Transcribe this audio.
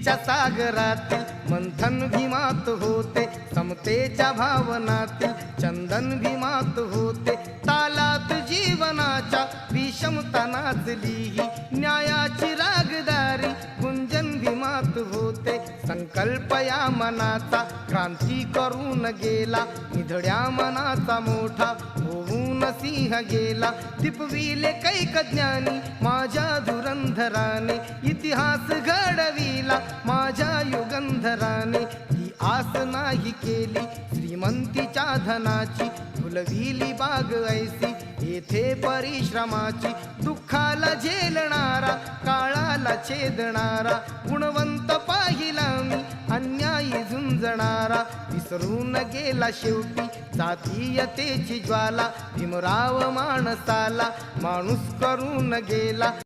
समतेच्या सागरातील मंथन भीमात होते, समतेच्या भावनातील चंदन भीमात होते, तालात जीवनाच्या विषमता नाचली ही न्यायाची रागदारी गुंजन भीमात होते। संकल्प या मनाचा क्रांती करून गेला, निधड्या मनाचा मोठा होऊन सिंह गेला। दिपविले कैक ज्ञानी माझ्या धुरंधराने, इतिहास घडविला माझ्या युगंधराने। ती आस नाही केली श्रीमंतीच्या धनाची, फुलविली बाग ऐसी येथे परिश्रमाची। दुःखाला झेलणारा काळाला छेदणारा, गुणवंत पाहिला मी अन्यायी झुंजणारा। विसरून गेला शेवटी जातीयतेची ज्वाला, भीमराव माणसाला माणूस करून गेला।